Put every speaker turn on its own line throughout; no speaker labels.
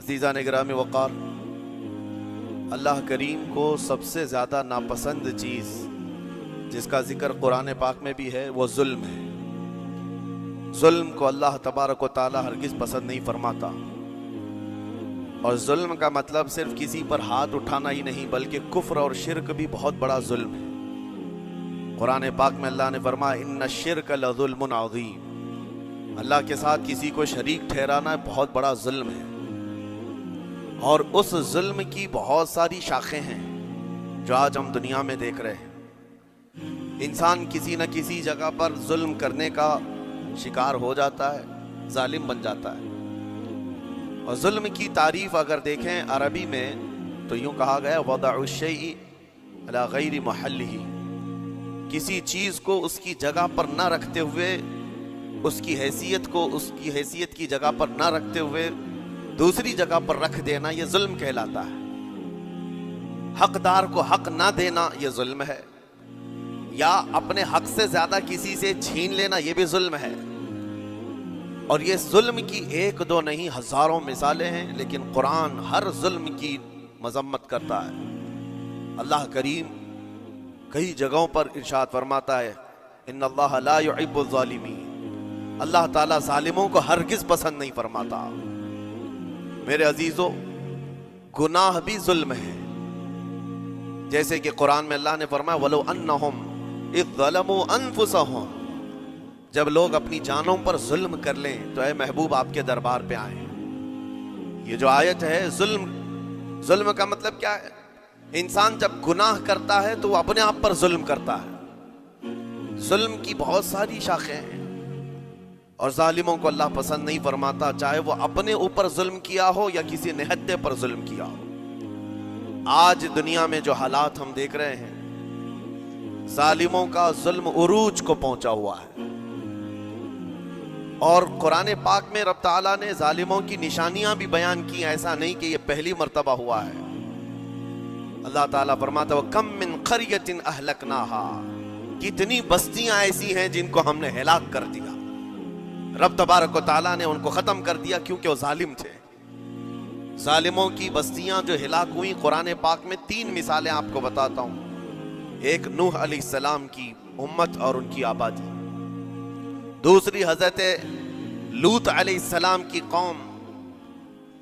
عزیزان گرامی وقار، اللہ کریم کو سب سے زیادہ ناپسند چیز جس کا ذکر قرآن پاک میں بھی ہے وہ ظلم ہے۔ ظلم کو اللہ تبارک و تعالی ہرگز پسند نہیں فرماتا، اور ظلم کا مطلب صرف کسی پر ہاتھ اٹھانا ہی نہیں بلکہ کفر اور شرک بھی بہت بڑا ظلم ہے۔ قرآن پاک میں اللہ نے فرمایا ان الشرک لظلم عظیم، اللہ کے ساتھ کسی کو شریک ٹھہرانا بہت بڑا ظلم ہے، اور اس ظلم کی بہت ساری شاخیں ہیں جو آج ہم دنیا میں دیکھ رہے ہیں۔ انسان کسی نہ کسی جگہ پر ظلم کرنے کا شکار ہو جاتا ہے، ظالم بن جاتا ہے۔ اور ظلم کی تعریف اگر دیکھیں عربی میں تو یوں کہا گیا وضع الشیء علی غیر محلہ، کسی چیز کو اس کی جگہ پر نہ رکھتے ہوئے، اس کی حیثیت کو اس کی حیثیت کی جگہ پر نہ رکھتے ہوئے دوسری جگہ پر رکھ دینا، یہ ظلم کہلاتا ہے۔ حقدار کو حق نہ دینا یہ ظلم ہے، یا اپنے حق سے زیادہ کسی سے چھین لینا یہ بھی ظلم ہے۔ اور یہ ظلم کی ایک دو نہیں ہزاروں مثالیں ہیں، لیکن قرآن ہر ظلم کی مذمت کرتا ہے۔ اللہ کریم کئی جگہوں پر ارشاد فرماتا ہے ان اللہ لا يحب الظالمین، اللہ تعالیٰ ظالموں کو ہرگز پسند نہیں فرماتا۔ میرے عزیزو، گناہ بھی ظلم ہے، جیسے کہ قرآن میں اللہ نے فرمایا وَلَوْ أَنَّهُمْ إِذْ ظَلَمُوا أَنفُسَهُمْ، جب لوگ اپنی جانوں پر ظلم کر لیں تو اے محبوب آپ کے دربار پہ آئیں۔ یہ جو آیت ہے ظلم کا مطلب کیا ہے؟ انسان جب گناہ کرتا ہے تو وہ اپنے آپ پر ظلم کرتا ہے۔ ظلم کی بہت ساری شاخیں ہیں، اور ظالموں کو اللہ پسند نہیں فرماتا، چاہے وہ اپنے اوپر ظلم کیا ہو یا کسی نہتے پر ظلم کیا ہو۔ آج دنیا میں جو حالات ہم دیکھ رہے ہیں، ظالموں کا ظلم عروج کو پہنچا ہوا ہے، اور قرآن پاک میں رب تعالیٰ نے ظالموں کی نشانیاں بھی بیان کی، ایسا نہیں کہ یہ پہلی مرتبہ ہوا ہے۔ اللہ تعالیٰ فرماتا ہے وَكَم مِّن قَرْيَةٍ أَهْلَكْنَاهَا، کتنی بستیاں ایسی ہیں جن کو ہم نے ہلاک کر دیا۔ رب تبارک و تعالیٰ نے ان کو ختم کر دیا کیونکہ وہ ظالم تھے۔ ظالموں کی بستیاں جو ہلاک ہوئی، قرآن پاک میں 3 مثالیں آپ کو بتاتا ہوں۔ ایک نوح علیہ السلام کی امت اور ان کی آبادی، دوسری حضرت لوط علیہ السلام کی قوم،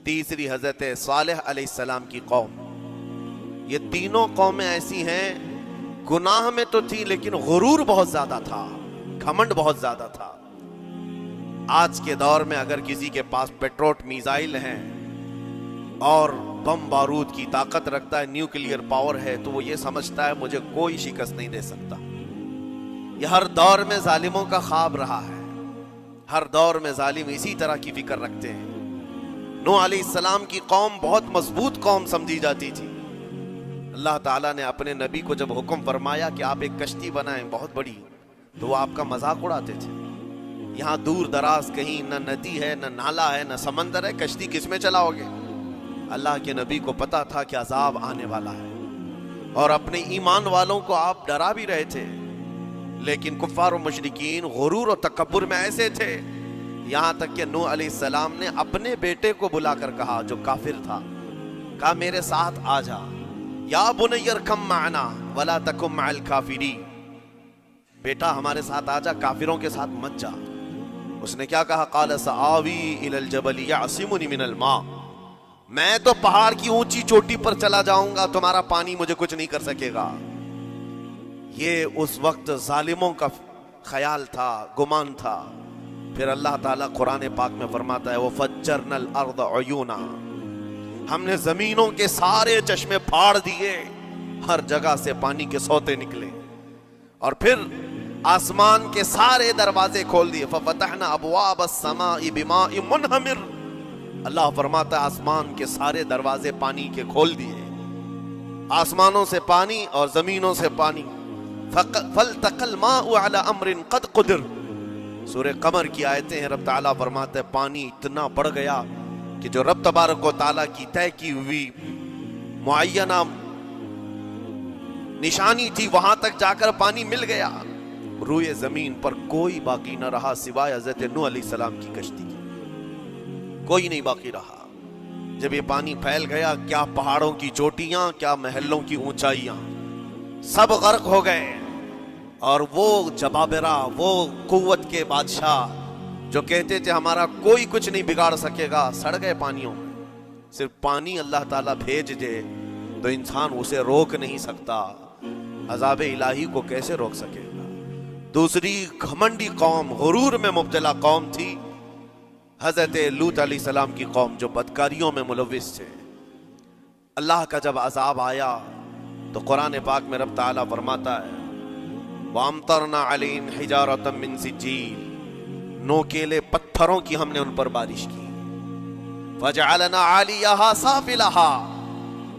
تیسری حضرت صالح علیہ السلام کی قوم۔ یہ تینوں قومیں ایسی ہیں، گناہ میں تو تھی لیکن غرور بہت زیادہ تھا، گھمنڈ بہت زیادہ تھا۔ آج کے دور میں اگر کسی کے پاس پیٹروٹ میزائل ہیں اور بم بارود کی طاقت رکھتا ہے، نیوکلیئر پاور ہے، تو وہ یہ سمجھتا ہے مجھے کوئی شکست نہیں دے سکتا۔ یہ ہر دور میں ظالموں کا خواب رہا ہے، ہر دور میں ظالم اسی طرح کی فکر رکھتے ہیں۔ نوح علیہ السلام کی قوم بہت مضبوط قوم سمجھی جاتی تھی۔ اللہ تعالیٰ نے اپنے نبی کو جب حکم فرمایا کہ آپ ایک کشتی بنائیں بہت بڑی، تو وہ آپ کا مذاق اڑاتے تھے۔ یہاں دور دراز کہیں نہ ندی ہے، نہ نالا ہے، نہ سمندر ہے، کشتی کس میں چلاؤ گے؟ اللہ کے نبی کو پتا تھا کہ عذاب آنے والا ہے، اور اپنے ایمان والوں کو آپ ڈرا بھی رہے تھے، لیکن کفار و مشرکین غرور و تکبر میں ایسے تھے، یہاں تک کہ نوح علیہ السلام نے اپنے بیٹے کو بلا کر کہا، جو کافر تھا، کہا میرے ساتھ آ جا، یا بنی ارکم معنا ولا تکن مع الکافرین، بیٹا ہمارے ساتھ آ جا، کافروں کے ساتھ مت جا۔ اس نے کیا کہا؟ قال سآوی الی الجبل یعصمنی من الماء، میں تو پہاڑ کی اونچی چوٹی پر چلا جاؤں گا، تمہارا پانی مجھے کچھ نہیں کر سکے گا۔ یہ اس وقت ظالموں کا خیال تھا، گمان تھا۔ پھر اللہ تعالیٰ قرآن پاک میں فرماتا ہے وَفَجَّرْنَا الْأَرْضَ عُيُونًا، ہم نے زمینوں کے سارے چشمے پھاڑ دیے، ہر جگہ سے پانی کے سوتے نکلے، اور پھر آسمان کے سارے دروازے کھول دیے۔ فَفَتَحْنَا أَبْوَابَ السَّمَاءِ بِمَاءٍ مُنْهَمِرٍ، اللہ فرماتا ہے آسمان کے سارے دروازے پانی کے کھول دیے، آسمانوں سے پانی اور زمینوں سے پانی۔ فَالْتَقَى الْمَاءُ عَلَى أَمْرٍ قَدْ قُدِرَ، سورہ قمر کی آیتیں ہیں، رب تعالیٰ فرماتا ہے پانی اتنا بڑھ گیا کہ جو رب تبارک و تعالیٰ کی طے کی ہوئی معینہ نشانی تھی وہاں تک جا کر پانی مل گیا۔ روئے زمین پر کوئی باقی نہ رہا سوائے حضرت نوح علیہ السلام کی کشتی کی، کوئی نہیں باقی رہا۔ جب یہ پانی پھیل گیا، کیا پہاڑوں کی چوٹیاں، کیا محلوں کی اونچائیاں، سب غرق ہو گئے. اور وہ جبابرہ، وہ قوت کے بادشاہ جو کہتے تھے ہمارا کوئی کچھ نہیں بگاڑ سکے گا، سڑ گئے پانیوں میں. صرف پانی اللہ تعالیٰ بھیج دے تو انسان اسے روک نہیں سکتا، عذاب الہی کو کیسے روک سکے گا؟ دوسری گھمنڈی قوم، غرور میں مبتلا قوم تھی حضرت لوط علیہ السلام کی قوم، جو بدکاریوں میں ملوث تھے. اللہ کا جب عذاب آیا تو قرآن پاک میں رب تعالیٰ فرماتا ہے وَأَمْطَرْنَا عَلَيْهِمْ حِجَارَةً مِّن سِجِّيلٍ، نوکیلے پتھروں کی ہم نے ان پر بارش کی. فَجَعَلْنَا عَالِيَهَا سَافِلَهَا،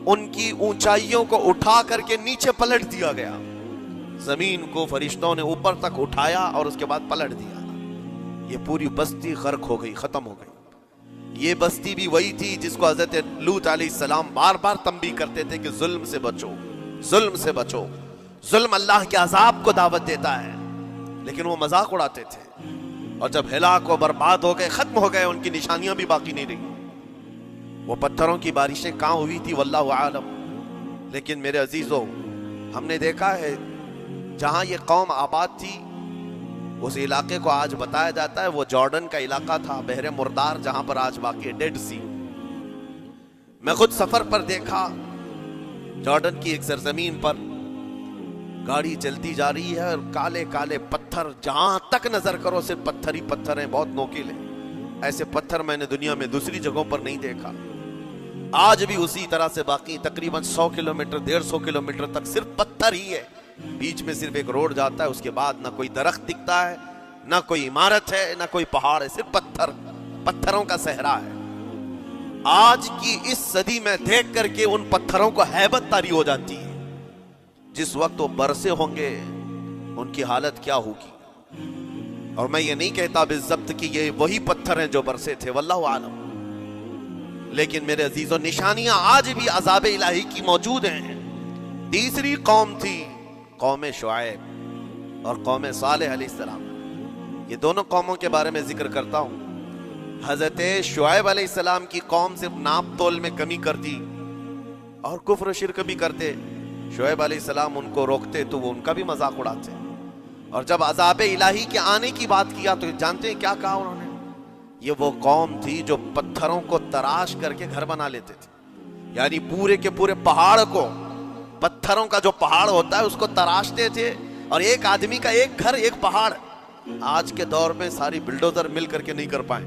ان کی اونچائیوں کو اٹھا کر کے نیچے پلٹ دیا گیا. زمین کو فرشتوں نے اوپر تک اٹھایا اور اس کے بعد پلٹ دیا. یہ پوری بستی غرق ہو گئی، ختم ہو گئی. یہ بستی بھی وہی تھی جس کو حضرت لوط علیہ السلام بار بار تنبیہ کرتے تھے کہ ظلم سے بچو، ظلم سے بچو. ظلم اللہ کے عذاب کو دعوت دیتا ہے، لیکن وہ مذاق اڑاتے تھے. اور جب ہلاک و برباد ہو گئے، ختم ہو گئے، ان کی نشانیاں بھی باقی نہیں رہی. وہ پتھروں کی بارشیں کہاں ہوئی تھی واللہ عالم. لیکن میرے عزیزو، ہم نے دیکھا ہے جہاں یہ قوم آباد تھی اس علاقے کو آج بتایا جاتا ہے وہ جارڈن کا علاقہ تھا، بحر مردار، جہاں پر آج واقع ڈیڈ سی. میں خود سفر پر دیکھا، جارڈن کی ایک سرزمین پر گاڑی چلتی جا رہی ہے اور کالے کالے پتھر، جہاں تک نظر کرو صرف پتھر ہی پتھر ہیں، بہت نوکیلے. ایسے پتھر میں نے دنیا میں دوسری جگہوں پر نہیں دیکھا. آج بھی اسی طرح سے باقی تقریباً 100 کلومیٹر 150 کلومیٹر تک صرف پتھر ہی ہے. بیچ میں صرف ایک روڈ جاتا ہے، اس کے بعد نہ کوئی درخت دکھتا ہے، نہ کوئی عمارت ہے، نہ کوئی پہاڑ ہے، صرف پتھر، پتھروں کا صحرا ہے. آج کی اس صدی میں دیکھ کر کے ان پتھروں کو ہیبت طاری ہو جاتی ہے. جس وقت وہ برسے ہوں گے ان کی حالت کیا ہوگی. اور میں یہ نہیں کہتا بالضبط کہ یہ وہی پتھر ہیں جو برسے تھے، واللہ عالم. لیکن میرے عزیزوں، نشانیاں آج بھی عذاب الہی کی موجود ہیں. تیسری قوم تھی قوم شعیب اور قوم صالح علیہ السلام. یہ دونوں قوموں کے بارے میں ذکر کرتا ہوں. حضرت شعیب علیہ السلام کی قوم صرف ناپ تول میں کمی کرتی اور کفر و شرک بھی کرتے. شعیب علیہ السلام ان کو روکتے تو وہ ان کا بھی مذاق اڑاتے. اور جب عذاب الہی کے آنے کی بات کیا تو جانتے ہیں کیا کہا انہوں نے؟ یہ وہ قوم تھی جو پتھروں کو تراش کر کے گھر بنا لیتے تھے. یعنی پورے کے پورے پہاڑ کو، پتھروں کا جو پہاڑ ہوتا ہے اس کو تراشتے تھے. اور ایک آدمی کا ایک گھر ایک پہاڑ. آج کے دور میں ساری بلڈوزر مل کر کے نہیں کر پائیں،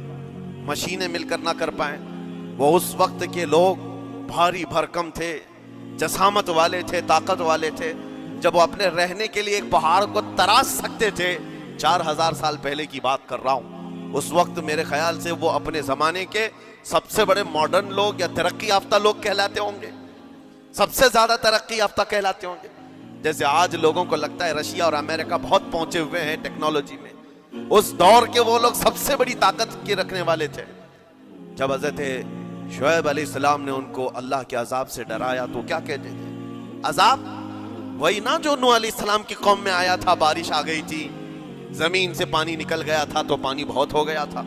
مشینیں مل کر نہ کر پائیں. وہ اس وقت کے لوگ بھاری بھرکم تھے، جسامت والے تھے، طاقت والے تھے. جب وہ اپنے رہنے کے لیے ایک پہاڑ کو تراش سکتے تھے، 4000 سال پہلے کی بات کر رہا ہوں. اس وقت میرے خیال سے وہ اپنے زمانے کے سب سے بڑے ماڈرن لوگ یا ترقی یافتہ لوگ کہلاتے ہوں گے، سب سے زیادہ ترقی یافتہ کہلاتے ہوں گے. جیسے آج لوگوں کو لگتا ہے رشیا اور امریکہ بہت پہنچے ہوئے ہیں ٹیکنالوجی میں، اس دور کے وہ لوگ سب سے بڑی طاقت کے رکھنے والے تھے. جب حضرت شعیب علیہ السلام نے ان کو اللہ کے عذاب سے ڈرایا تو کیا کہتے تھے؟ عذاب وہی نا جو نوح علیہ السلام کی قوم میں آیا تھا، بارش آ گئی تھی، زمین سے پانی نکل گیا تھا تو پانی بہت ہو گیا تھا.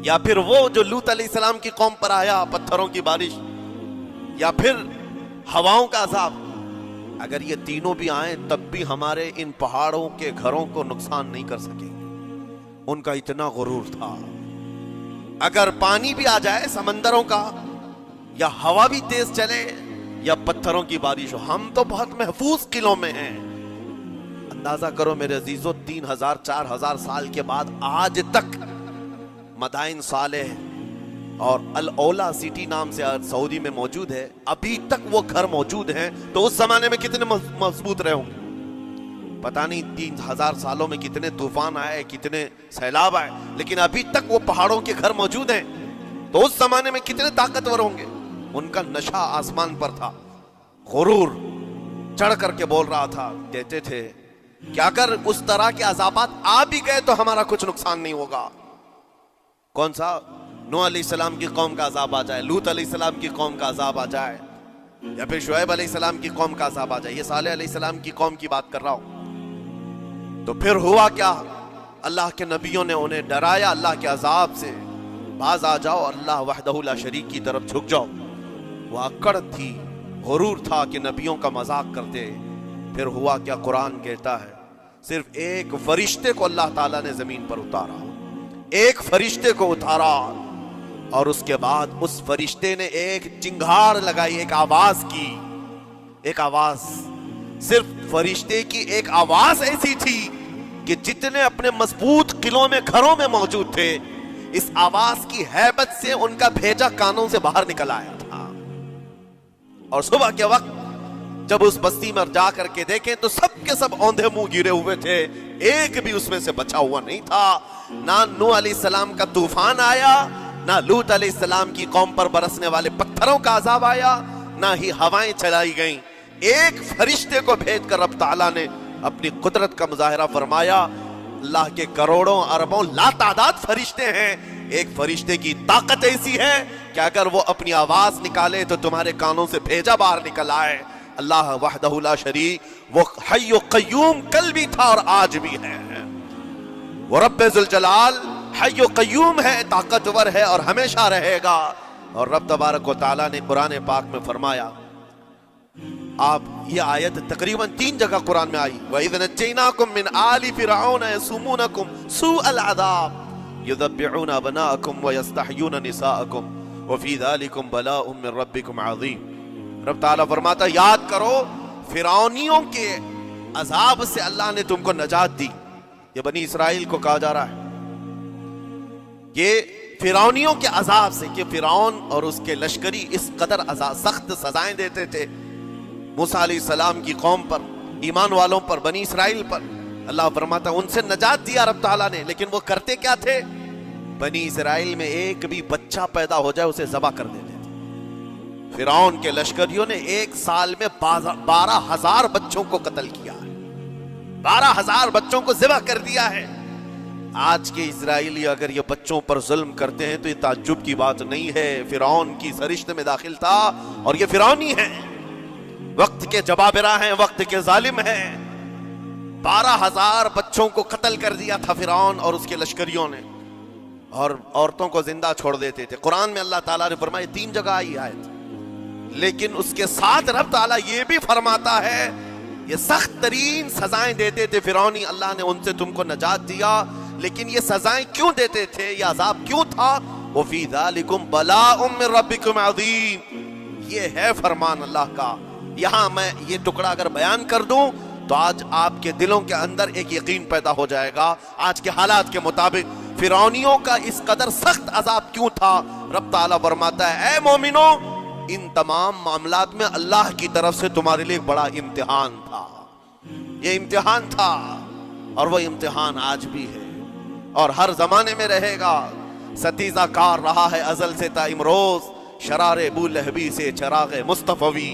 یا پھر وہ جو لوط علیہ السلام کی قوم پر آیا، پتھروں کی بارش، یا پھر ہواؤں کا عذاب. اگر یہ تینوں بھی آئیں تب بھی ہمارے ان پہاڑوں کے گھروں کو نقصان نہیں کر سکیں گے. ان کا اتنا غرور تھا. اگر پانی بھی آ جائے سمندروں کا، یا ہوا بھی تیز چلے، یا پتھروں کی بارش ہو، ہم تو بہت محفوظ قلعوں میں ہیں. اندازہ کرو میرے عزیزو، 3000 4000 سال کے بعد آج تک مدائن صالح اور الاولا سٹی نام سے سعودی میں موجود ہے، ابھی تک وہ گھر موجود ہیں. تو اس زمانے میں کتنے مضبوط رہے ہوں گے پتہ نہیں. 3000 سالوں میں کتنے طوفان آئے، کتنے سیلاب آئے، لیکن ابھی تک وہ پہاڑوں کے گھر موجود ہیں. تو اس زمانے میں کتنے طاقتور ہوں گے. ان کا نشہ آسمان پر تھا، غرور چڑھ کر کے بول رہا تھا. کہتے تھے کہ اگر اس طرح کے عذابات آ بھی گئے تو ہمارا کچھ نقصان نہیں ہوگا. کون سا؟ نوح علیہ السلام کی قوم کا عذاب آ جائے، لوط علیہ السلام کی قوم کا عذاب آ جائے، یا پھر شعیب علیہ السلام کی قوم کا عذاب آ جائے. یہ صالح علیہ السلام کی قوم کی بات کر رہا ہوں. تو پھر ہوا کیا؟ اللہ کے نبیوں نے انہیں ڈرایا اللہ کے عذاب سے. बाज आ जाओ, अल्लाह वहदहु ला शरीक की तरफ झुक जाओ। वो अकड़ थी, गुरूर था कि नबियों का मजाक करते। फिर हुआ क्या, कुरान कहता है सिर्फ एक फरिश्ते को अल्लाह ताला ने जमीन पर उतारा, एक फरिश्ते को उतारा, और उसके बाद उस फरिश्ते ने एक चिंगार लगाई, एक आवाज की, एक आवाज। सिर्फ फरिश्ते की एक आवाज ऐसी थी कि जितने अपने मजबूत किलों में, घरों में मौजूद थे, इस आवाज की हैबत से उनका भेजा कानों से बाहर निकल आया था। और सुबह के वक्त जब उस बस्ती में जा करके देखें तो सब के सब औंधे मुंह गिरे हुए थे, एक भी उसमें से बचा हुआ नहीं था। ना नूह अलैहिस्सलाम का तूफान आया, ना लूत अलैहिस्सलाम की कौम पर बरसने वाले पत्थरों का अजाब आया, ना ही हवाएं चलाई गईं। एक फरिश्ते को भेजकर रब ताला ने अपनी कुदरत का मुजाहिरा फरमाया। अल्लाह के करोड़ों अरबों लातादाद फरिश्ते हैं, एक फरिश्ते की ताकत ऐसी है कि अगर वो अपनी आवाज निकाले तो तुम्हारे कानों से भेजा बाहर निकल आए। अल्लाह वहदहु ला शरीक, वो हय्यो कय्यूम कल भी था और आज भी है। वो रब्बे जुल जलाल हय्यो कय्यूम है, ताकतवर है और हमेशा रहेगा। और रब तबारक व तआला ने कुरान पाक में फरमाया, आप ये आयत तकरीबन 3 जगह कुरान में आई, वइज़ नज्जैनाकुम मिन आलि फिरऔन यसुमूनकुम सूअल अज़ाब युज़ब्बिऊन अबनाअकुम व यस्तहयून निसाअकुम व फी ज़ालिकुम बलाउम मिन रब्बिकुम अज़ीम। रब ताला फरमाता, याद करो फिरौनियों के अजाब से अल्लाह ने तुमको नजात दी। ये बनी इसराइल को कहा जा रहा है, ये फिरौनियों के अजाब से, कि फिरौन और उसके लश्करी इस कदर सख्त सजाएं देते थे मूसा अलैहिस्सलाम की कौम पर, ईमान वालों पर, बनी इसराइल पर। अल्लाह फरमाता उनसे नजात दिया रब ताला ने, लेकिन वो करते क्या थे, बनी इसराइल में एक भी बच्चा पैदा हो जाए उसे ज़बह कर देते थे। फिरौन के लश्करियों ने एक साल में 12,000 बच्चों को कत्ल किया है, 12,000 बच्चों को ज़बह कर दिया है। आज के इजराइली अगर ये बच्चों पर जुल्म करते हैं तो ये ताज्जुब की बात नहीं है। फिरौन की सरिश्त में दाखिल था और ये फिरौनी है, वक्त के जबाबिरा हैं, वक्त के जालिम हैं। 12,000 बच्चों को कत्ल कर दिया था फिरौन और उसके लश्करियों ने, और औरतों को जिंदा छोड़ देते थे। कुरान में अल्लाह ताला ने फरमाया 3 जगह आई आयत, लेकिन उसके साथ रब ताला ये भी फरमाता है, ये सख्त तरीन सजाएं देते थे फिरौनी, अल्लाह ने उनसे तुमको नजात दिया। लेकिन ये सजाएं क्यों देते थे, ये अजाब क्यों था, वो फी ज़ालिकुम बलाउम मिन रब्बिकुम अज़ीम। ये है फरमान अल्लाह का। यहां मैं ये टुकड़ा अगर बयान कर दूं तो आज आपके दिलों के अंदर एक यकीन पैदा हो जाएगा। आज के हालात के मुताबिक फिरौनियों का इस कदर सख्त अजाब क्यों था। रब ताला फरमाता है, ए मोमिनो, इन तमाम मामलात में अल्लाह की तरफ से तुम्हारे लिए एक बड़ा इम्तिहान था। ये इम्तिहान था और वो इम्तिहान आज भी है और हर जमाने में रहेगा। सतीजा कार रहा है अजल से ता इमरोज, शरारे बू लहबी से चरागे मुस्तफवी।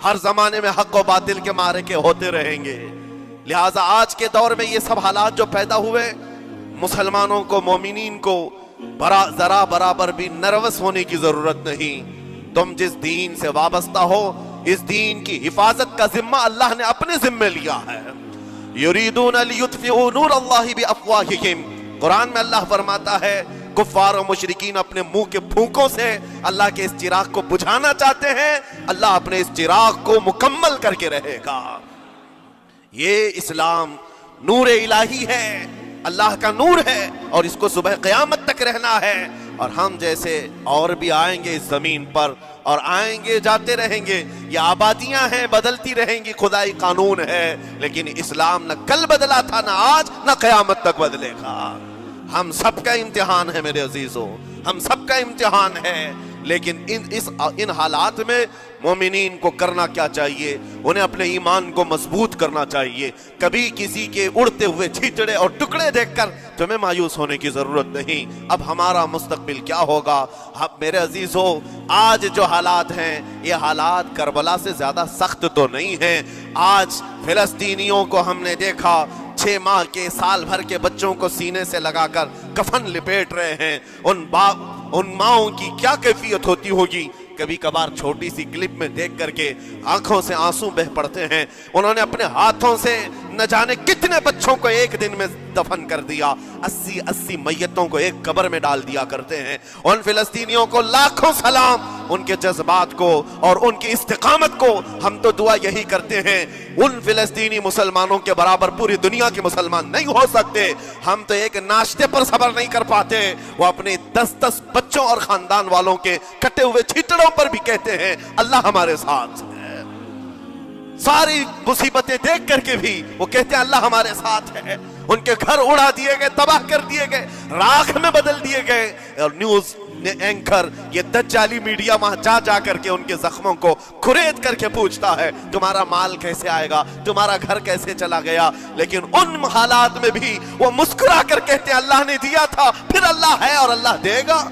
हर जमाने में हक और बातिल के मारे के होते रहेंगे। लिहाजा आज के दौर में ये सब हालात जो पैदा हुए, मुसलमानों को, मोमिनीन को जरा बराबर भी नर्वस होने की जरूरत नहीं। तुम जिस दीन से वाबस्ता हो, इस दीन की हिफाजत का जिम्मा अल्लाह ने अपने जिम्मे लिया है। युरीदून लियुत्फिऊ नूर अल्लाहि बिअफ़वाहिहिम। कुरान में अल्लाह फरमाता है, कुफ्फार और मुशरिकीन अपने मुंह के फूंकों से अल्लाह के इस चिराग को बुझाना चाहते हैं, अल्लाह अपने इस चिराग को मुकम्मल करके रहेगा। ये इस्लाम नूर इलाही है, अल्लाह का नूर है और इसको सुबह क़यामत तक रहना है। और हम जैसे और भी आएंगे इस जमीन पर और आएंगे जाते रहेंगे। ये आबादियां हैं, बदलती रहेंगी, खुदाई कानून है, लेकिन इस्लाम न कल बदला था, न आज, न क़यामत तक बदलेगा। हम सबका इम्तिहान है मेरे अजीजों, हम सबका इम्तिहान है। लेकिन इन हालात में मोमिनीन को करना क्या चाहिए, उन्हें अपने ईमान को मजबूत करना चाहिए। कभी किसी के उड़ते हुए छींचड़े और टुकड़े देखकर तुम्हें मायूस होने की जरूरत नहीं। अब हमारा मुस्तकबिल क्या होगा। अब मेरे अजीजों, आज जो हालात हैं, ये हालात करबला से ज्यादा सख्त तो नहीं हैं। आज फिलिस्तीनियों को हमने देखा, 6 माह के, साल भर के बच्चों को सीने से लगाकर कफन लिपेट रहे हैं। उन माओं की क्या कैफियत होती होगी। कभी कभार छोटी सी क्लिप में देख करके आंखों से आंसू बह पड़ते हैं। उन्होंने अपने हाथों से न जाने कितने बच्चों को एक दिन में दफन कर दिया। 80-80 मैयतों को एक कब्र में डाल दिया करते हैं। उन फिलिस्तीनियों को लाखों सलाम, उनके जज्बात को और उनकी इस्तिकामत को। हम तो दुआ यही करते हैं, उन फिलिस्तीनी मुसलमानों के बराबर पूरी दुनिया के मुसलमान नहीं हो सकते। हम तो एक नाश्ते पर सब्र नहीं कर पाते, वो अपने 10-10 बच्चों और खानदान वालों के कटे हुए छिटड़ों पर भी कहते हैं अल्लाह हमारे साथ है। सारी मुसीबतें देख करके भी वो कहते हैं अल्लाह हमारे साथ है। उनके घर उड़ा दिए गए, तबाह कर दिए गए, राख में बदल दिए गए। और न्यूज एंकर ये दज्जाली मीडिया वहां जा करके उनके जख्मों को खुरेद करके पूछता है तुम्हारा माल कैसे आएगा, तुम्हारा घर कैसे चला गया। लेकिन उन हालात में भी वो मुस्कुरा कर कहते हैं अल्लाह ने दिया था, फिर अल्लाह है और अल्लाह देगा।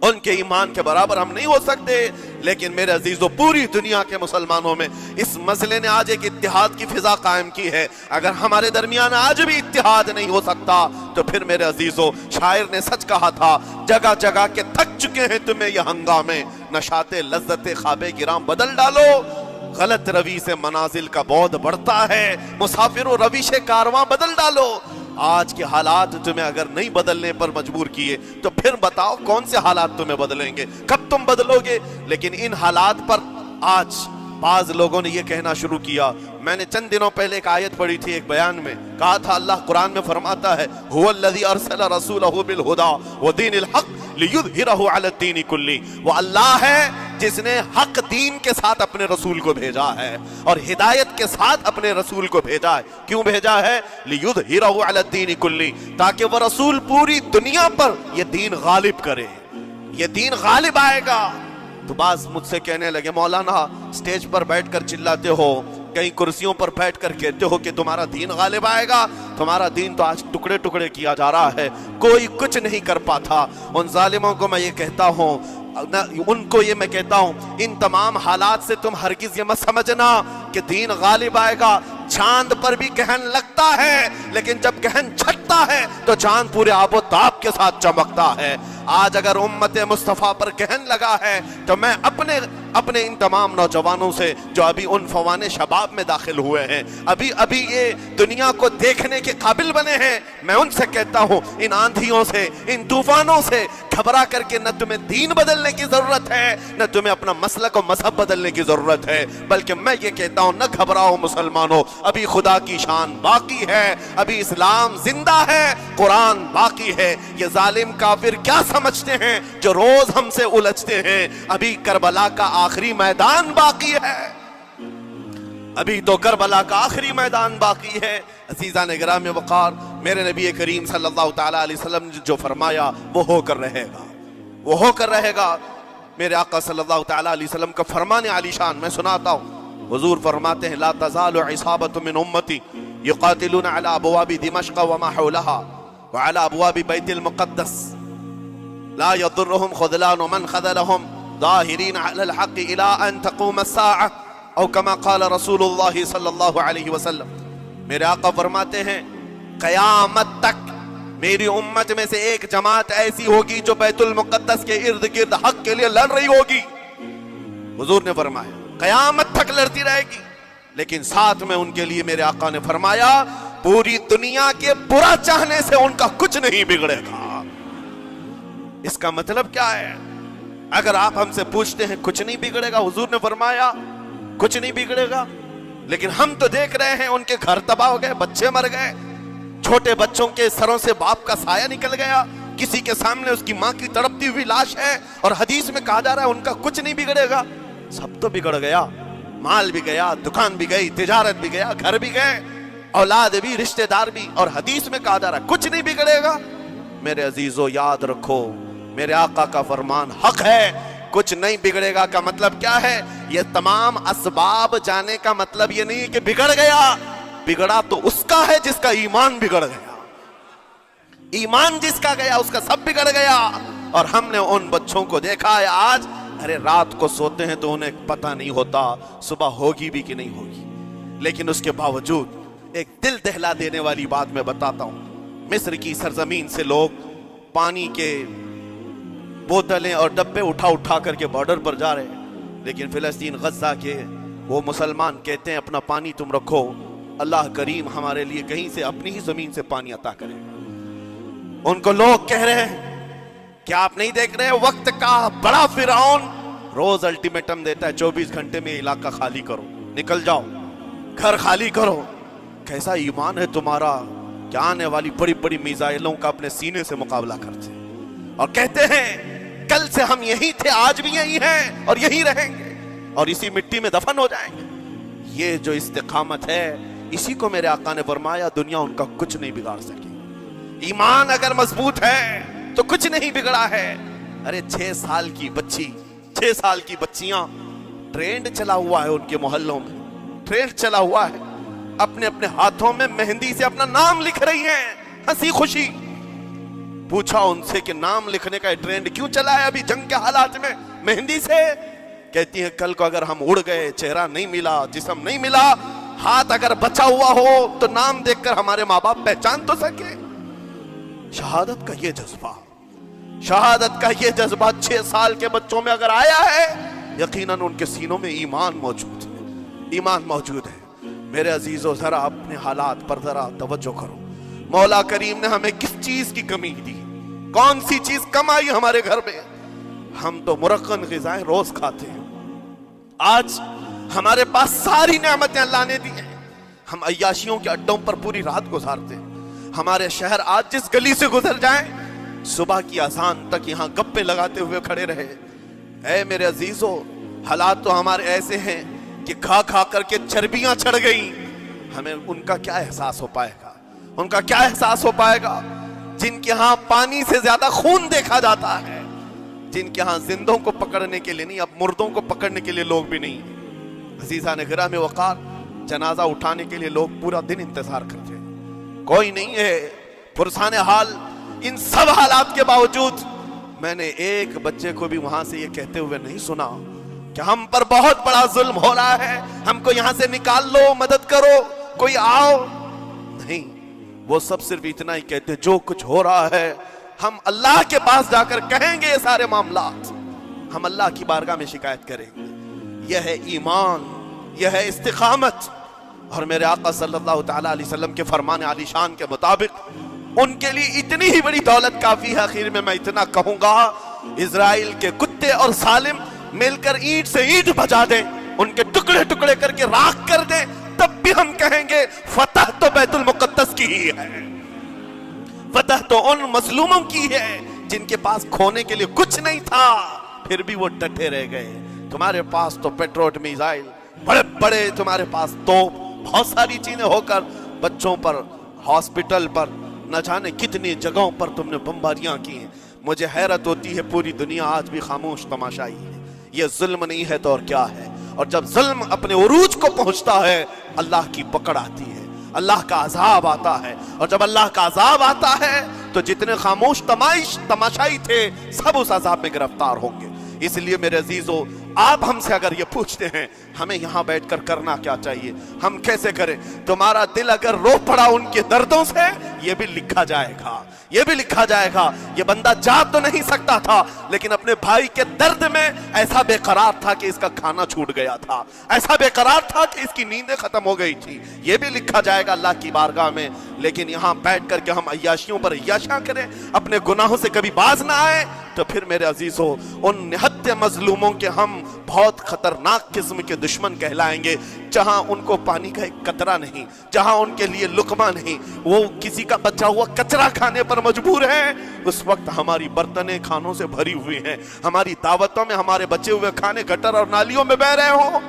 उनके ईमान के बराबर हम नहीं हो सकते। लेकिन मेरे अजीजों, पूरी दुनिया के मुसलमानों में इस मसले ने आज एक इत्तिहाद की फिजा कायम की है। अगर हमारे दरमियान आज भी इत्तिहाद नहीं हो सकता तो फिर मेरे अजीजों, शायर ने सच कहा था, जगह जगह के थक चुके हैं तुम्हें ये हंगामे, नशाते लज्जते ख्वाबे गिराम बदल डालो। गलत रवि से मनाजिल का बौध बढ़ता है, मुसाफिरों रवि से कारवां बदल डालो। आज के हालात तुम्हें अगर नहीं बदलने पर मजबूर किए तो फिर बताओ कौन से हालात तुम्हें बदलेंगे, कब तुम बदलोगे। लेकिन इन हालात पर आज बाज लोगों ने यह कहना शुरू किया। मैंने चंद दिनों पहले एक आयत पढ़ी थी, एक बयान में कहा था अल्लाह कुरान में फरमाता है हुवल्लज़ी अरसला रसूलहु बिल हुदा व दीनिल हक़ लियुज़हिरहु अला दीनि कुल्ली। वो अल्लाह है जिसने हक दीन के साथ अपने रसूल को भेजा है और हिदायत के साथ अपने रसूल को भेजा है। क्यों भेजा है? लियुज़हिरहु अला दीनि कुल्ली, ताकि वह रसूल पूरी दुनिया पर यह दीन गालिब करे। यह दीन गालिब आएगा। तो बास मुझसे कहने लगे मौलाना स्टेज पर बैठकर चिल्लाते हो, कई कुर्सियों पर बैठकर कहते हो कि तुम्हारा दीन गालिब आएगा। तुम्हारा दीन तो आज टुकड़े टुकड़े किया जा रहा है, कोई कुछ नहीं कर पाता। उन जालिमों को मैं ये कहता हूँ, उनको ये मैं कहता हूँ, इन तमाम हालात से तुम हरगिज ये मत समझना कि दीन गालिब आएगा। चांद पर भी कहन लगता है, लेकिन जब कहन छटता है तो चांद पूरे आबो ताब के साथ चमकता है। आज अगर उम्मत मुस्तफ़ा पर कहन लगा है तो मैं अपने इन तमाम नौजवानों से जो अभी उन फवाने शबाब में दाखिल हुए हैं, अभी ये दुनिया को देखने के काबिल बने हैं, मैं उनसे कहता हूँ इन आंधियों से, इन तूफानों से घबरा करके न तुम्हें दीन बदलने की जरूरत है, न तुम्हें अपना मसलक और मजहब बदलने की जरूरत है। बल्कि मैं ये कहता हूँ न घबराओ मुसलमानों, अभी खुदा की शान बाकी है, अभी इस्लाम जिंदा है, कुरान बाकी है। ये जालिम काफिर क्या समझते हैं जो रोज हमसे उलझते हैं? अभी करबला का आखिरी मैदान बाकी है, अभी तो करबला का आखिरी मैदान बाकी है। अजीज़ान गिराम वक़ार, मेरे नबी करीम सल्लल्लाहु तआला अलैहि वसल्लम ने जो फरमाया वो होकर रहेगा, वो होकर रहेगा। मेरे आका सल्लल्लाहु तआला अलैहि वसल्लम का फरमान आलीशान मैं सुनाता हूँ। हुजूर फरमाते हैं ला तज़ालु इसाबतु मिन उम्मती युक़ातिलूना अला अबवाबि दिमश्क व मा हौलहा व अला अबवाबि बैतिल मुक़द्दस ला यदुर्रुहुम ख़ुज़लानु मन ख़ज़लहुम ज़ाहिरीन अलल हक़्क़ इला अन तक़ूम अस्साअह औ कमा क़ाल रसूलुल्लाह सल्लल्लाहु अलैहि वसल्लम। मेरे आका फरमाते हैं क़यामत तक मेरी उम्मत में से एक जमात ऐसी होगी जो बैतुल मुक़द्दस के इर्द गिर्द हक के लिए लड़ रही होगी। हुजूर ने फरमाया क़यामत तक लड़ती रहेगी, लेकिन साथ में उनके लिए मेरे आका ने फरमाया पूरी दुनिया के बुरा चाहने से उनका कुछ नहीं बिगड़ेगा। इसका मतलब क्या है? अगर आप हमसे पूछते हैं कुछ नहीं बिगड़ेगा, हुजूर ने फरमाया कुछ नहीं बिगड़ेगा, लेकिन हम तो देख रहे हैं उनके घर तबाह हो गए, बच्चे मर गए, छोटे बच्चों के सरों से बाप का साया निकल गया, किसी के सामने उसकी मां की तड़पती हुई लाश है, और हदीस में कहा जा रहा है उनका कुछ नहीं बिगड़ेगा। सब तो बिगड़ गया, माल भी गया, दुकान भी गई, तिजारत भी गया, घर भी गए, औलाद भी, रिश्तेदार भी, और हदीस में कहा जा रहा है कुछ नहीं बिगड़ेगा। मेरे अजीजों याद रखो, मेरे आका का फरमान हक है, कुछ नहीं बिगड़ेगा का मतलब क्या है? ये तमाम असबाब जाने का मतलब ये नहीं कि बिगड़ गया, बिगड़ा तो उसका है जिसका ईमान बिगड़ गया। ईमान जिसका गया उसका सब बिगड़ गया। और हमने उन बच्चों को देखा है आज, अरे रात को सोते हैं तो उन्हें पता नहीं होता सुबह होगी भी कि नहीं होगी, लेकिन उसके बावजूद एक दिल दहला देने वाली बात मैं बताता हूं। मिस्र की सरजमीन से लोग पानी के बोतलें और डब्बे उठा उठा करके बॉर्डर पर जा रहे हैं। लेकिन फिलिस्तीन गज़ा के वो मुसलमान कहते हैं अपना पानी तुम रखो, अल्लाह करीम हमारे लिए कहीं से अपनी ही जमीन से पानी अता करे। उनको लोग कह रहे हैं क्या आप नहीं देख रहे वक्त का बड़ा फिरौन रोज अल्टीमेटम देता है 24 घंटे में इलाका खाली करो, निकल जाओ, घर खाली करो। कैसा ईमान है तुम्हारा क्या आने वाली बड़ी बड़ी मिसाइलों का अपने सीने से मुकाबला करते और कहते हैं कल से हम यही थे, आज भी यही हैं और यही रहेंगे और इसी मिट्टी में दफन हो जाएंगे। ये जो इस्तिकामत है, इसी को मेरे आका ने फरमाया दुनिया उनका कुछ नहीं बिगाड़ सकी। ईमान अगर मजबूत है तो कुछ नहीं बिगड़ा है। अरे 6 साल की बच्ची, 6 साल की बच्चियां, ट्रेंड चला हुआ है उनके मोहल्लों में, ट्रेंड चला हुआ है, अपने अपने हाथों में मेहंदी से अपना नाम लिख रही हैं, हंसी खुशी। पूछा उनसे कि नाम लिखने का ट्रेंड क्यों चला है अभी जंग के हालात में मेहंदी से? कहती है कल को अगर हम उड़ गए, चेहरा नहीं मिला, जिस्म नहीं मिला, हाथ अगर बचा हुआ हो तो नाम देखकर हमारे माँ बाप पहचान तो सके। शहादत का ये जज्बा, शहादत का ये जज्बा 6 साल के बच्चों में अगर आया है, यकीनन उनके सीनों में ईमान मौजूद है, ईमान मौजूद है। मेरे अजीजों जरा अपने हालात पर जरा तवज्जो करो। मौला करीम ने हमें किस चीज की कमी दी, कौन सी चीज कम आई हमारे घर में? हम तो मुरक्कन ग़िज़ाएं रोज खाते हैं। आज हमारे पास सारी नेमतें अल्लाह ने दी हैं, हम अय्याशियों के अड्डों पर पूरी रात गुजारते हैं। हमारे शहर आज जिस गली से गुजर जाए, सुबह की अजान तक यहाँ गप्पे लगाते हुए खड़े रहे। ऐ मेरे अजीजों, हालात तो हमारे ऐसे हैं कि खा खा करके चर्बियां चढ़ गई। हमें उनका क्या एहसास हो पाएगा, उनका क्या एहसास हो पाएगा जिनके यहाँ पानी से ज्यादा खून देखा जाता है, जिनके यहाँ जिंदों को पकड़ने के लिए नहीं, अब मुर्दों को पकड़ने के लिए लोग भी नहीं। अजीजा ने गिरा में वकार, जनाजा उठाने के लिए लोग पूरा दिन इंतजार करते हैं, कोई नहीं है। पुरसाने हाल इन सब हालात के बावजूद मैंने एक बच्चे को भी वहां से ये कहते हुए नहीं सुना कि हम पर बहुत बड़ा जुल्म हो रहा है, हमको यहां से निकाल लो, मदद करो, कोई आओ। नहीं, वो सब सिर्फ इतना ही कहते जो कुछ हो रहा है हम अल्लाह के पास जाकर कहेंगे, ये सारे मामलात हम अल्लाह की बारगाह में शिकायत करेंगे। यह है ईमान, यह है इस्तिकामत। और मेरे आका सल्लल्लाहु तआला अलैहि वसल्लम के फरमान आलीशान के मुताबिक उनके लिए इतनी ही बड़ी दौलत काफी है। आखिर में मैं इतना कहूंगा, इजराइल के कुत्ते और सालिम मिलकर ईंट से ईंट बजा दें, उनके टुकड़े टुकड़े करके राख कर दें, तब भी हम कहेंगे फतह तो बैतुल मुक़द्दस की ही है, फतह तो उन मजलूमों की है जिनके पास खोने के लिए कुछ नहीं था, फिर भी वो डटे रह गए। तुम्हारे पास तो पेट्रोल मिसाइल, बड़े बड़े तुम्हारे पास तोप, बहुत सारी चीजें होकर बच्चों पर, हॉस्पिटल पर, न जाने कितनी जगहों पर तुमने बमबारियां की हैं। मुझे हैरत होती है पूरी दुनिया आज भी खामोश तमाशाई है। ये जुल्म नहीं है तो और क्या है? और जब जुल्म अपने उरूज को पहुंचता है, अल्लाह की पकड़ आती है, अल्लाह का अजाब आता है। और जब अल्लाह का अजाब आता है तो जितने खामोश तमाशाई थे सब उस अजाब में गिरफ्तार होंगे। इसलिए मेरे अजीजों, आप हमसे अगर ये पूछते हैं हमें यहां बैठकर करना क्या चाहिए, हम कैसे करें, तुम्हारा दिल अगर रो पड़ा उनके दर्दों से, ये भी लिखा जाएगा, ये भी लिखा जाएगा। ये बंदा जा तो नहीं सकता था, लेकिन अपने भाई के दर्द में ऐसा बेकरार था कि इसका खाना छूट गया था, ऐसा बेकरार था कि इसकी नींदें खत्म हो गई थी। ये भी लिखा जाएगा अल्लाह की बारगाह में। लेकिन यहां बैठ करके हम अय्याशियों पर अय्याशियां करें, अपने गुनाहों से कभी बाज ना आए, तो फिर मेरे अजीजों उन निहत्ते मजलूमों के हम बहुत खतरनाक किस्म के दुश्मन कहलाएंगे। जहां उनको पानी का एक कतरा नहीं, जहां उनके लिए लुकमा नहीं, वो किसी का बचा हुआ कचरा खाने पर मजबूर है, उस वक्त हमारी बर्तनें खानों से भरी हुई हैं, हमारी दावतों में हमारे बचे हुए खाने गटर और नालियों में बह रहे हो।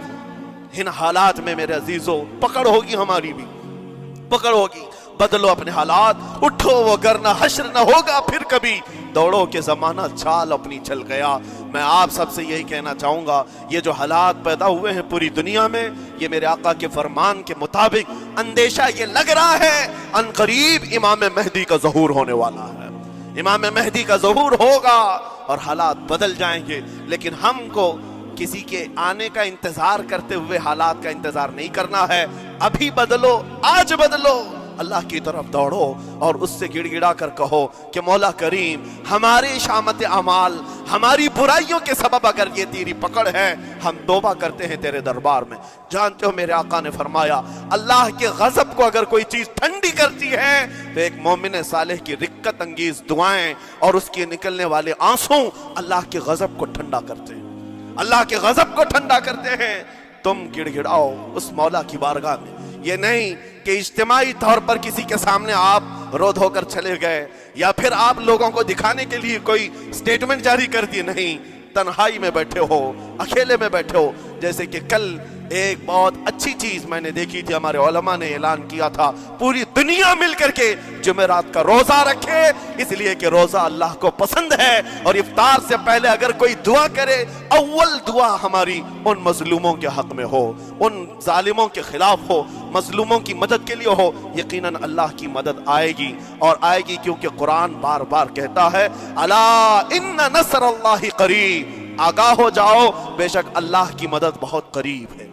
इन हालात में मेरे अजीजों पकड़ होगी, हमारी भी पकड़ होगी। बदलो अपने हालात, उठो वो करना हश्र न होगा फिर कभी, दौड़ो के जमाना चाल अपनी चल गया। मैं आप सबसे यही कहना चाहूंगा, ये जो हालात पैदा हुए हैं पूरी दुनिया में, ये मेरे आका के फरमान के मुताबिक अंदेशा ये लग रहा है अनकरीब इमाम मेहदी का ज़हूर होने वाला है, इमाम मेहदी का ज़हूर होगा और हालात बदल जाएंगे। लेकिन हमको किसी के आने का इंतजार करते हुए हालात का इंतजार नहीं करना है। अभी बदलो, आज बदलो, اللہ کی طرف دوڑو اور اس سے گڑ گڑا کر کہو کہ مولا کریم ہماری شامت اعمال، ہماری برائیوں کے سبب اگر یہ تیری پکڑ ہے، ہم توبہ کرتے ہیں تیرے دربار میں۔ جانتے ہو میرے آقا نے فرمایا اللہ کے غضب کو اگر کوئی چیز ٹھنڈی کرتی ہے تو ایک مومن صالح کی رقت انگیز دعائیں اور اس کے نکلنے والے آنسو اللہ کے غضب کو ٹھنڈا کرتے ہیں، اللہ کے غضب کو ٹھنڈا کرتے ہیں۔ تم گڑ گڑاؤ اس مولا کی بارگاہ میں، یہ نہیں کہ اجتماعی طور پر کسی کے سامنے آپ رو دھو کر چلے گئے یا پھر آپ لوگوں کو دکھانے کے لیے کوئی سٹیٹمنٹ جاری کر دی، نہیں، تنہائی میں بیٹھے ہو، اکیلے میں بیٹھے ہو۔ جیسے کہ کل ایک بہت اچھی چیز میں نے دیکھی تھی، ہمارے علماء نے اعلان کیا تھا پوری دنیا مل کر کے جمعرات کا روزہ رکھے، اس لیے کہ روزہ اللہ کو پسند ہے، اور افطار سے پہلے اگر کوئی دعا کرے اول دعا ہماری ان مظلوموں کے حق میں ہو، ان ظالموں کے خلاف ہو، مظلوموں کی مدد کے لیے ہو، یقیناً اللہ کی مدد آئے گی، اور آئے گی کیونکہ قرآن بار بار کہتا ہے الا ان نصر اللہ قریب، آگاہ ہو جاؤ بے شک اللہ کی مدد بہت قریب ہے،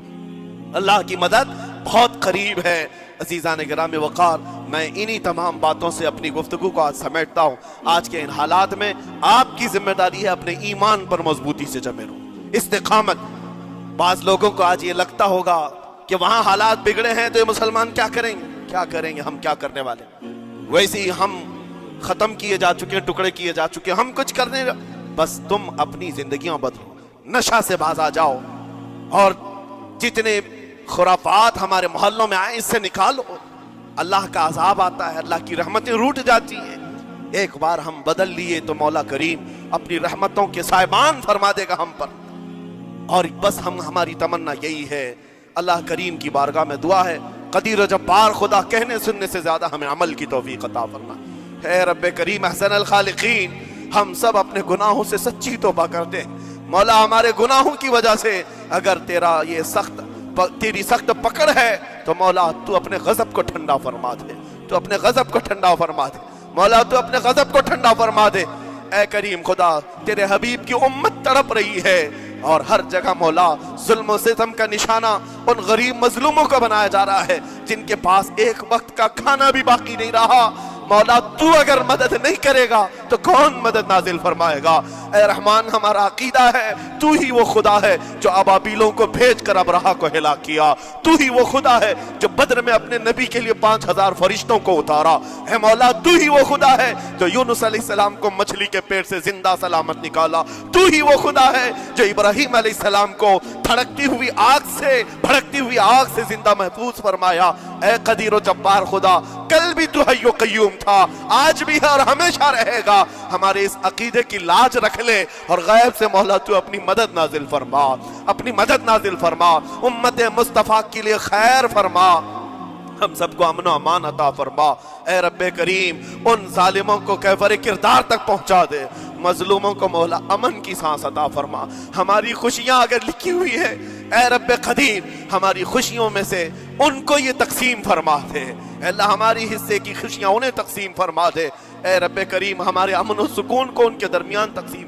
اللہ کی مدد بہت قریب ہے۔ عزیزان گرامی وقار، میں انہی تمام باتوں سے اپنی گفتگو کو آج سمیٹتا ہوں۔ آج کے ان حالات میں آپ کی ذمہ داری ہے اپنے ایمان پر مضبوطی سے جمے رہو، استقامت۔ بعض لوگوں کو آج یہ لگتا ہوگا کہ وہاں حالات بگڑے ہیں تو یہ مسلمان کیا کریں گے، کیا کریں گے، ہم کیا کرنے والے، ویسے ہی ہم ختم کیے جا چکے ہیں، ٹکڑے کیے جا چکے ہیں، ہم کچھ کرنے، بس تم اپنی زندگیاں بدلو، نشہ سے باز آ جاؤ، اور جتنے خرافات ہمارے محلوں میں آئے اس سے نکالو۔ اللہ کا عذاب آتا ہے، اللہ کی رحمتیں روٹ جاتی ہیں، ایک بار ہم بدل لیے تو مولا کریم اپنی رحمتوں کے سائبان فرما دے گا ہم پر، اور بس ہماری تمنا یہی ہے۔ اللہ کریم کی بارگاہ میں دعا ہے قدیر و جبار خدا کہنے سننے سے زیادہ ہمیں عمل کی توفیق عطا فرما۔ اے رب کریم احسن الخالقین، ہم سب اپنے گناہوں سے سچی توبہ کرتے ہیں مولا، ہمارے گناہوں کی وجہ سے اگر تیری سخت پکڑ ہے تو مولا تو اپنے غضب کو ٹھنڈا فرما دے، تو اپنے غضب کو ٹھنڈا فرما دے مولا، تو اپنے غضب کو ٹھنڈا فرما دے۔ اے کریم خدا، تیرے حبیب کی امت تڑپ رہی ہے، اور ہر جگہ مولا ظلم و ستم کا نشانہ ان غریب مظلوموں کو بنایا جا رہا ہے جن کے پاس ایک وقت کا کھانا بھی باقی نہیں رہا۔ مولا تو اگر مدد نہیں کرے گا تو کون مدد نازل فرمائے گا؟ اے رحمان، ہمارا عقیدہ ہے تو ہی وہ خدا ہے جو ابابیلوں کو بھیج کر ابرہا کو ہلاک کیا، تو ہی وہ خدا ہے جو بدر میں اپنے نبی کے لیے 5000 فرشتوں کو اتارا۔ اے مولا، تو ہی وہ خدا ہے جو یونس علیہ السلام کو مچھلی کے پیٹ سے زندہ سلامت نکالا، تو ہی وہ خدا ہے جو ابراہیم علیہ السلام کو دھڑکتی ہوئی آگ سے بھڑکتی ہوئی آگ سے زندہ محفوظ فرمایا۔ اے قدیر و جبار خدا، کل بھی تو حی و قیوم تھا، آج بھی ہے اور ہمیشہ رہے گا۔ ہمارے اس عقیدے کی لاج رکھ لے، اور غیب سے مولا تو اپنی مدد نازل فرما، اپنی مدد نازل فرما، امت مصطفیٰ کے لیے خیر فرما، ہم سب کو امن و امان عطا فرما۔ اے رب کریم، ان ظالموں کو کیفر کردار تک پہنچا دے، مظلوموں کو مولا امن کی سانس عطا فرما۔ ہماری خوشیاں اگر لکھی ہوئی ہے اے رب قدیر، ہماری خوشیوں میں سے ان کو یہ تقسیم فرما دے، اے اللہ ہماری حصے کی خوشیاں انہیں تقسیم فرما دے۔ اے رب کریم، ہمارے امن و سکون کو ان کے درمیان تقسیم